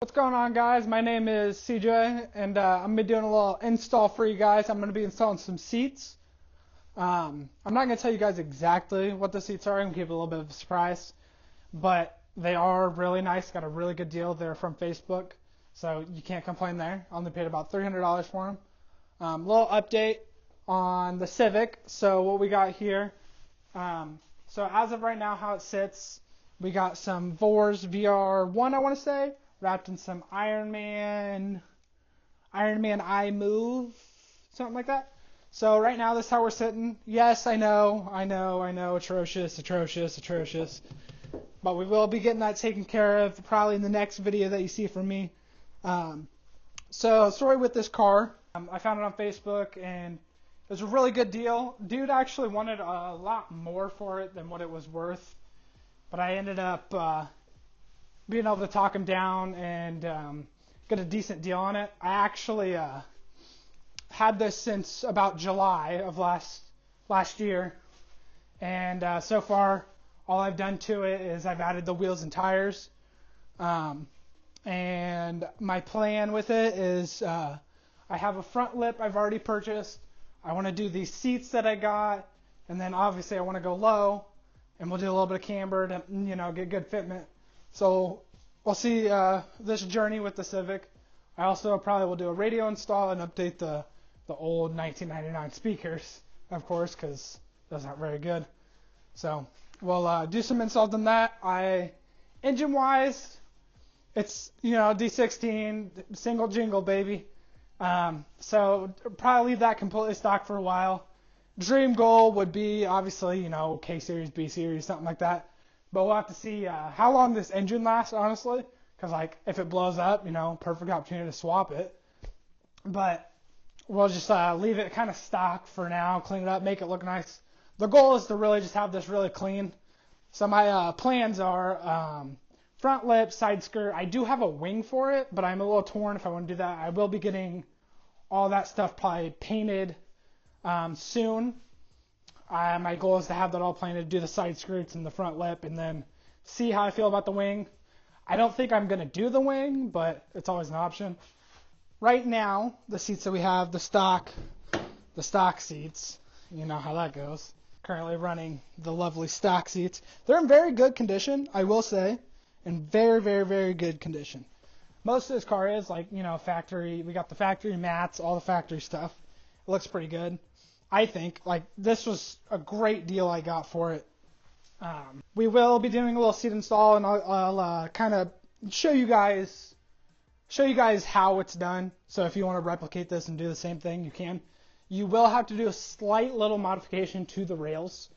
What's going on, guys? My name is CJ, and I'm going to be doing a little install for you guys. I'm going to be installing some seats. I'm not going to tell you guys exactly what the seats are. I'm going to keep it a little bit of a surprise, but they are really nice. Got a really good deal. They're from Facebook, so you can't complain there. I only paid about $300 for them. Little update on the Civic. So what we got here, so as of right now, how it sits, we got some Vors VR1, I want to say, wrapped in some Iron Man eye move, something like that. So right now, this is how we're sitting. Yes, I know, atrocious. But we will be getting that taken care of probably in the next video that you see from me. So story with this car, I found it on Facebook and it was a really good deal. Dude actually wanted a lot more for it than what it was worth, but I ended up being able to talk him down and get a decent deal on it. I actually had this since about July of last year, and so far all I've done to it is I've added the wheels and tires. And my plan with it is I have a front lip I've already purchased. I want to do these seats that I got, and then obviously I want to go low, and we'll do a little bit of camber to get good fitment. So we'll see this journey with the Civic. I also probably will do a radio install and update the old 1999 speakers, of course, because those aren't very good. So we'll do some installs on that. Engine wise, it's D16 single jingle, baby. So probably leave that completely stock for a while. Dream goal would be obviously K series, B series, something like that. But we'll have to see how long this engine lasts, honestly, because if it blows up, perfect opportunity to swap it. But we'll just leave it kind of stock for now, clean it up, make it look nice. The goal is to really just have this really clean. So my plans are front lip, side skirt. I do have a wing for it, but I'm a little torn if I want to do that. I will be getting all that stuff probably painted soon. My goal is to have that all painted, do the side skirts and the front lip, and then see how I feel about the wing. I don't think I'm going to do the wing, but it's always an option. Right now, the seats that we have, the stock seats, you know how that goes. Currently running the lovely stock seats. They're in very good condition, I will say. In very, very, very good condition. Most of this car is factory. We got the factory mats, all the factory stuff. It looks pretty good. I think this was a great deal I got for it. We will be doing a little seat install, and I'll kind of show you guys how it's done. So if you want to replicate this and do the same thing, you can. You will have to do a slight little modification to the rails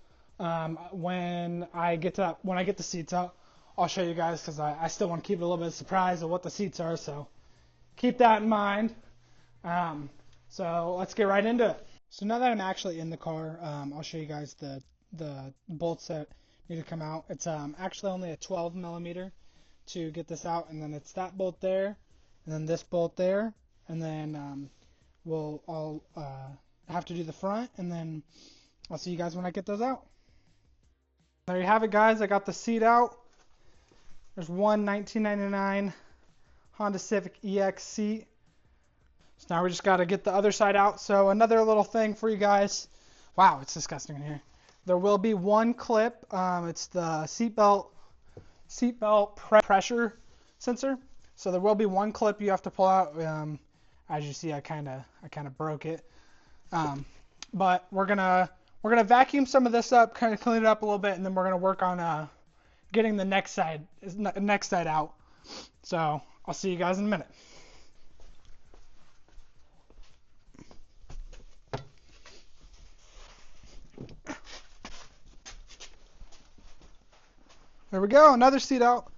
when I get the seats out. I'll show you guys because I still want to keep it a little bit of a surprise of what the seats are. So keep that in mind. So let's get right into it. So now that I'm actually in the car, I'll show you guys the bolts that need to come out. It's actually only a 12 millimeter to get this out, and then it's that bolt there, and then this bolt there, and then I'll have to do the front, and then I'll see you guys when I get those out. There you have it, guys. I got the seat out. There's one 1999 Honda Civic EX seat. So now we just got to get the other side out. So another little thing for you guys. Wow, it's disgusting in here. There will be one clip. It's the seatbelt pressure sensor. So there will be one clip you have to pull out. As you see, I kind of broke it. But we're gonna vacuum some of this up, kind of clean it up a little bit, and then we're gonna work on getting the next side out. So I'll see you guys in a minute. There we go, another seat out.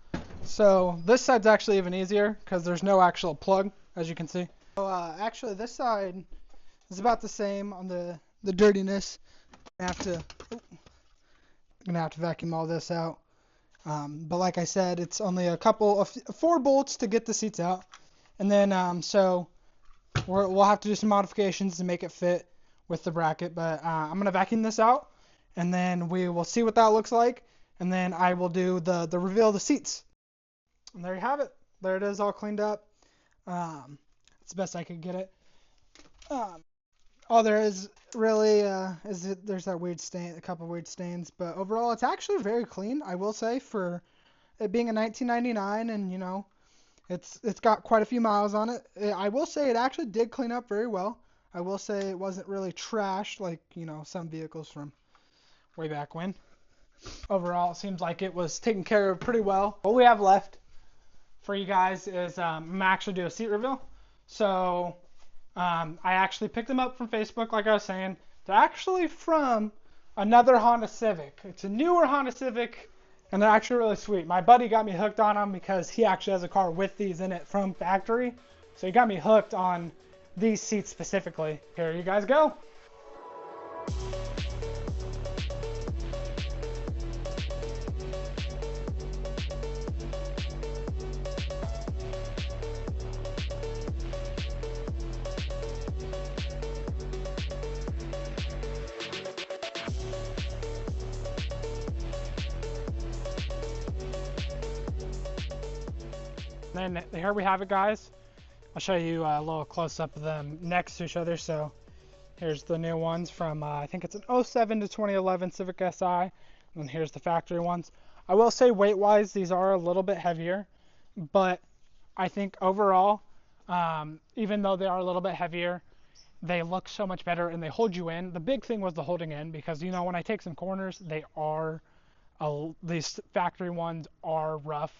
So this side's actually even easier because there's no actual plug, as you can see. So actually this side is about the same on the dirtiness. I'm gonna have to vacuum all this out. But like I said, it's only a couple of 4 bolts to get the seats out, and then so we'll have to do some modifications to make it fit with the bracket. But I'm gonna vacuum this out, and then we will see what that looks like, and then I will do the reveal of the seats. And there you have it. there it is, all cleaned up. It's the best I could get it. All there is really there's that weird stain, a couple weird stains, but overall it's actually very clean. I will say, for it being a 1999, and it's got quite a few miles on it. I will say it actually did clean up very well. I will say it wasn't really trashed like some vehicles from way back when. Overall, it seems like it was taken care of pretty well. What we have left for you guys is I'm actually do a seat reveal. So I actually picked them up from Facebook, like I was saying. They're actually from another Honda Civic. It's a newer Honda Civic, and they're actually really sweet. My buddy got me hooked on them because he actually has a car with these in it from factory. So he got me hooked on these seats specifically. Here you guys go. And here we have it, guys. I'll show you a little close-up of them next to each other. So here's the new ones from, I think it's an 07 to 2011 Civic Si. And here's the factory ones. I will say weight-wise, these are a little bit heavier. But I think overall, even though they are a little bit heavier, they look so much better and they hold you in. The big thing was the holding in, because, when I take some corners, these factory ones are rough.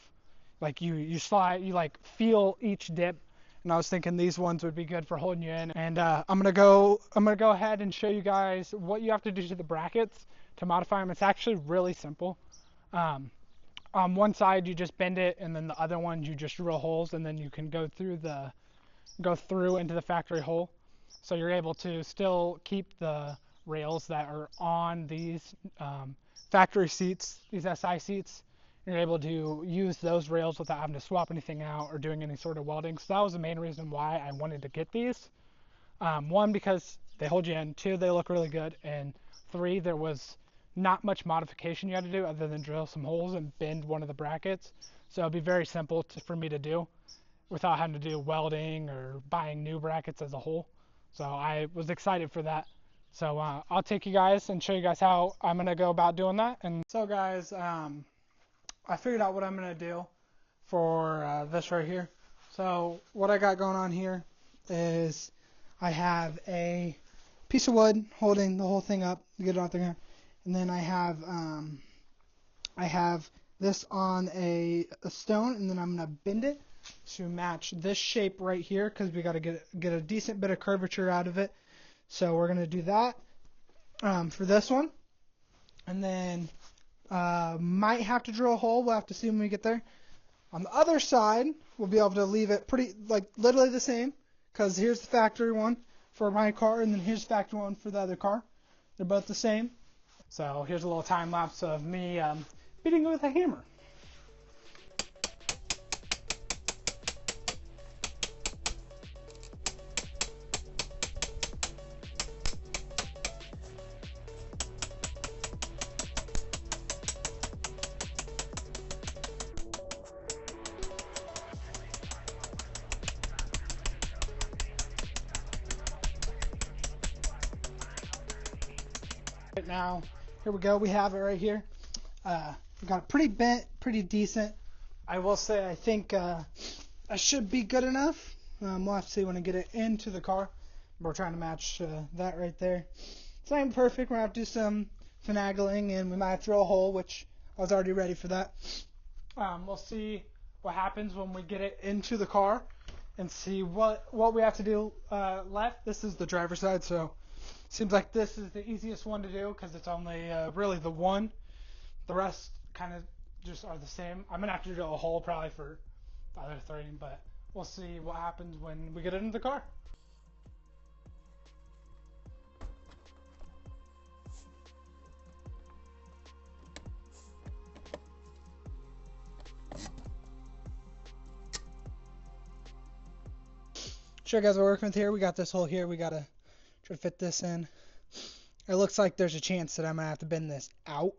Like you slide, you like feel each dip, and I was thinking these ones would be good for holding you in. And I'm gonna go ahead and show you guys what you have to do to the brackets to modify them. It's actually really simple. On one side you just bend it, and then the other one you just drill holes, and then you can go through into the factory hole. So you're able to still keep the rails that are on these factory seats, these SI seats. You're able to use those rails without having to swap anything out or doing any sort of welding. So that was the main reason why I wanted to get these. One, because they hold you in. Two, they look really good. And three, there was not much modification you had to do other than drill some holes and bend one of the brackets. So it'd be very simple for me to do without having to do welding or buying new brackets as a whole. So I was excited for that. So I'll take you guys and show you guys how I'm going to go about doing that. And so guys, I figured out what I'm going to do for this right here. So what I got going on here is I have a piece of wood holding the whole thing up to get it out there. And then I have this on a stone, and then I'm going to bend it to match this shape right here, because we got to get a decent bit of curvature out of it. So we're going to do that for this one. And then might have to drill a hole. We'll have to see when we get there. On the other side, we'll be able to leave it pretty, literally the same, because here's the factory one for my car, and then here's the factory one for the other car. They're both the same. So here's a little time lapse of me beating it with a hammer. Right now, here we go. We have it right here. We got it pretty bent, pretty decent. I will say I think that should be good enough. We'll have to see when I get it into the car. We're trying to match that right there. It's not even perfect. We're going to have to do some finagling, and we might have to drill a hole, which I was already ready for that. We'll see what happens when we get it into the car and see what we have to do left. This is the driver's side, so seems like this is the easiest one to do because it's only really the one. The rest kind of just are the same. I'm going to have to drill a hole probably for the other three, but we'll see what happens when we get it into the car. Sure, guys, we're working with here. We got this hole here. We got to try to fit this in. It looks like there's a chance that I'm going to have to bend this out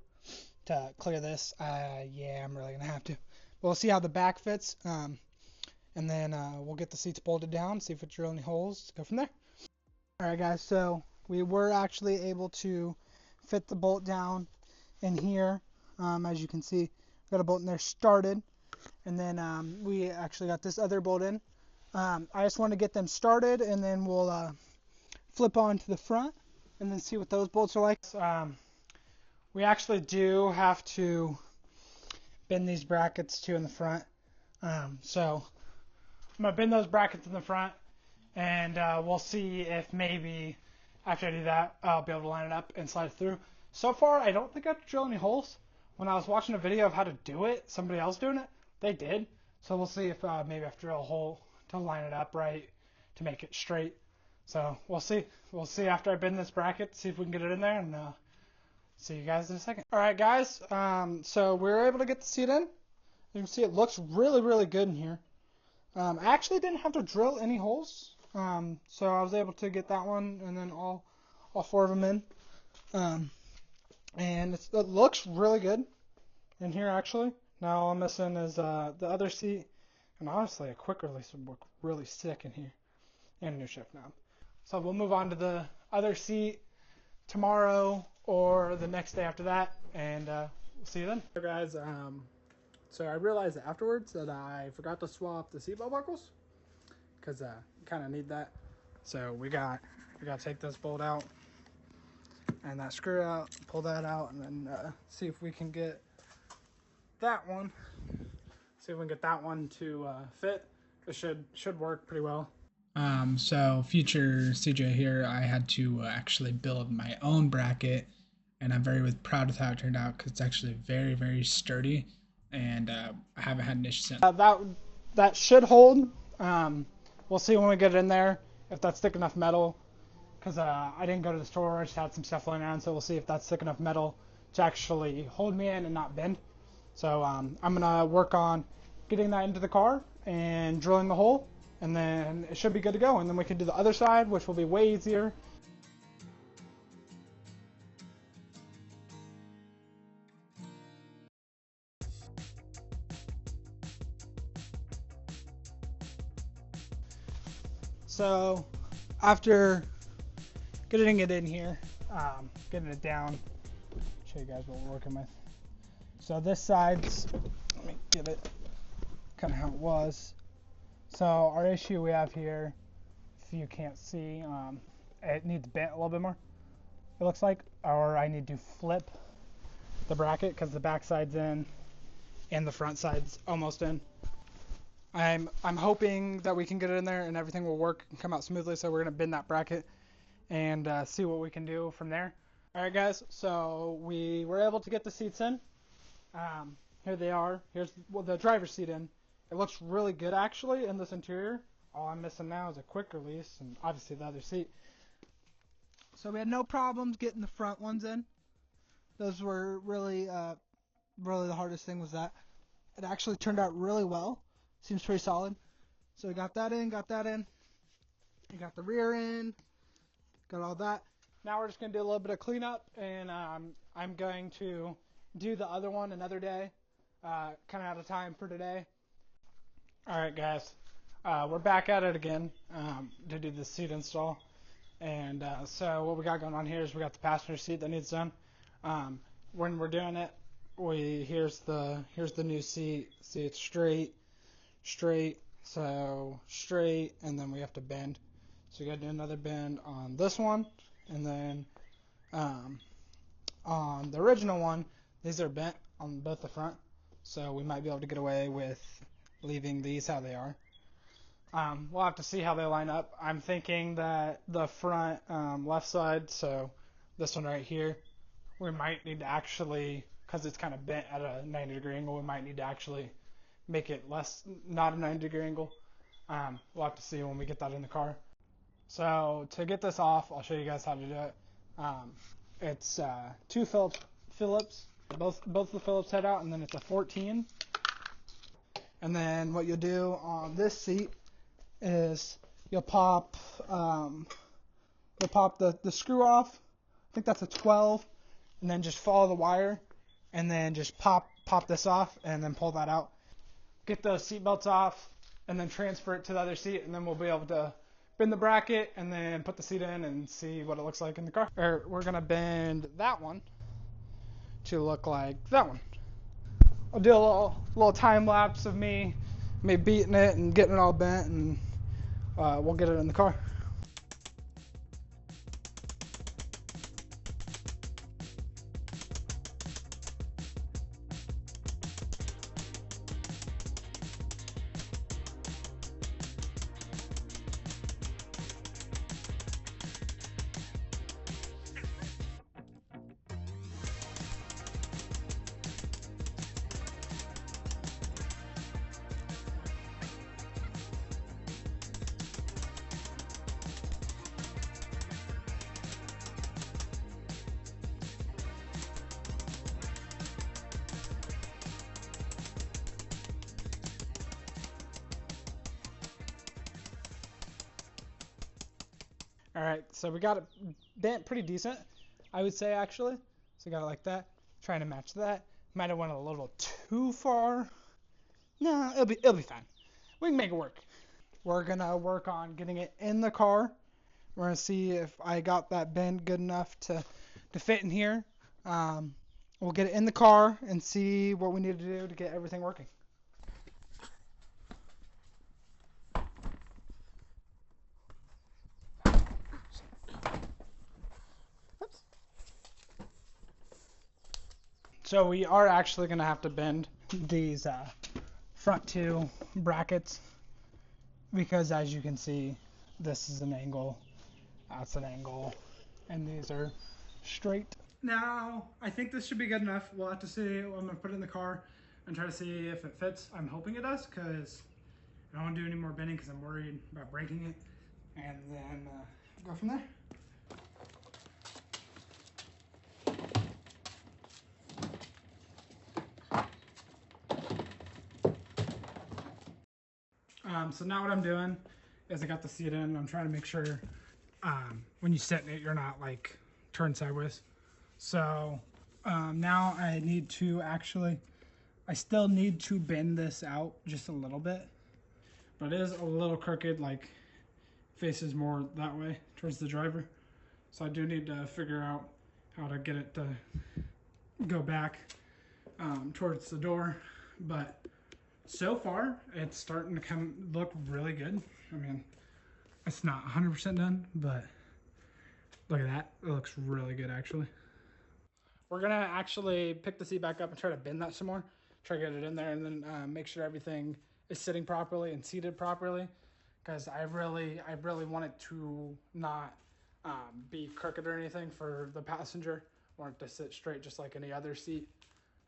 to clear this. Yeah, I'm really going to have to. But we'll see how the back fits. and then we'll get the seats bolted down, see if it drill any holes, go from there. Alright guys, so we were actually able to fit the bolt down in here. As you can see, got a bolt in there started, and then we actually got this other bolt in. I just want to get them started, and then we'll flip on to the front and then see what those bolts are like. We actually do have to bend these brackets too in the front. So I'm going to bend those brackets in the front, and we'll see if maybe after I do that, I'll be able to line it up and slide it through. So far, I don't think I have to drill any holes. When I was watching a video of how to do it, somebody else doing it, they did. So we'll see if maybe I have to drill a hole to line it up right to make it straight. So we'll see. We'll see after I bend this bracket, see if we can get it in there, and see you guys in a second. All right, guys. So we were able to get the seat in. You can see it looks really, really good in here. I actually didn't have to drill any holes, so I was able to get that one and then all four of them in. And it looks really good in here actually. Now all I'm missing is the other seat, and honestly a quick release would look really sick in here, and a new shift knob. So we'll move on to the other seat tomorrow or the next day after that, and we'll see you then. So guys, so I realized afterwards that I forgot to swap the seatbelt buckles, because you kind of need that. So we got to take this bolt out and that screw out, pull that out, and then see if we can get that one. See if we can get that one to fit. It should work pretty well. So future CJ here, I had to actually build my own bracket, and I'm very proud of how it turned out because it's actually very, very sturdy, and I haven't had an issue since. That should hold. We'll see when we get it in there if that's thick enough metal, because I didn't go to the store. I just had some stuff laying around, so we'll see if that's thick enough metal to actually hold me in and not bend. So I'm gonna work on getting that into the car and drilling the hole, and then it should be good to go, and then we can do the other side, which will be way easier. So after getting it in here, getting it down, show you guys what we're working with. So this side's, let me get it kind of how it was. So our issue we have here, if you can't see, it needs bent a little bit more, it looks like, or I need to flip the bracket because the back side's in and the front side's almost in. I'm hoping that we can get it in there and everything will work and come out smoothly, so we're going to bend that bracket and see what we can do from there. Alright guys, so we were able to get the seats in. Here they are. Here's the driver's seat in. It looks really good actually in this interior. All I'm missing now is a quick release and obviously the other seat. So we had no problems getting the front ones in. Those were really the hardest thing was that. It actually turned out really well. Seems pretty solid. So we got that in, We got the rear in, got all that. Now we're just going to do a little bit of cleanup, and I'm going to do the other one another day. Kind of out of time for today. Alright guys, we're back at it again to do the seat install. And so what we got going on here is we got the passenger seat that needs done. When we're doing it, here's the new seat. See, it's straight, so straight, and then we have to bend. So we got to do another bend on this one, and then on the original one, these are bent on both the front, so we might be able to get away with leaving these how they are. We'll have to see how they line up. I'm thinking that the front left side, so this one right here, we might need to actually, because it's kind of bent at a 90-degree angle, we might need to actually make it not a 90-degree angle. We'll have to see when we get that in the car. So to get this off, I'll show you guys how to do it. It's 2 Phillips. Both the Phillips head out, and then it's a 14. And then what you'll do on this seat is you'll pop the screw off. I think that's a 12, and then just follow the wire, and then just pop this off, and then pull that out. Get those seat belts off, and then transfer it to the other seat, and then we'll be able to bend the bracket and then put the seat in and see what it looks like in the car. Or we're gonna bend that one to look like that one. I'll do a little time lapse of me beating it and getting it all bent, and we'll get it in the car. All right, so we got it bent pretty decent, I would say, actually. So we got it like that, trying to match that. Might have went a little too far. No, it'll be fine. We can make it work. We're gonna work on getting it in the car. We're gonna see if I got that bend good enough to fit in here. We'll get it in the car and see what we need to do to get everything working. So we are actually going to have to bend these front two brackets, because as you can see, this is an angle, that's an angle, and these are straight. Now, I think this should be good enough. We'll have to see. I'm going to put it in the car and try to see if it fits. I'm hoping it does, because I don't want to do any more bending because I'm worried about breaking it, and then go from there. So now what I'm doing is I got the seat in. I'm trying to make sure when you sit in it, you're not like turned sideways. So now I need to I still need to bend this out just a little bit, but it is a little crooked, like faces more that way towards the driver. So I do need to figure out how to get it to go back towards the door, but so far, it's starting to look really good. I mean, it's not 100% done, but look at that. It looks really good, actually. We're going to actually pick the seat back up and try to bend that some more. Try to get it in there, and then make sure everything is sitting properly and seated properly, because I really want it to not be crooked or anything for the passenger. I want it to sit straight just like any other seat.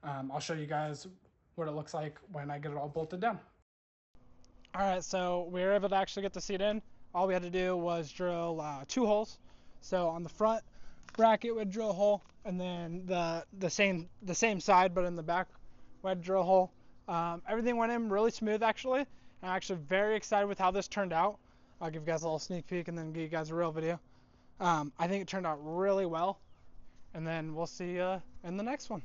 I'll show you guys what it looks like when I get it all bolted down. All right, so we were able to actually get the seat in. All we had to do was drill 2 holes. So on the front bracket, we'd drill a hole, and then the same side, but in the back, we had to drill a hole. Everything went in really smooth, actually. I'm actually very excited with how this turned out. I'll give you guys a little sneak peek and then give you guys a real video. I think it turned out really well, and then we'll see you in the next one.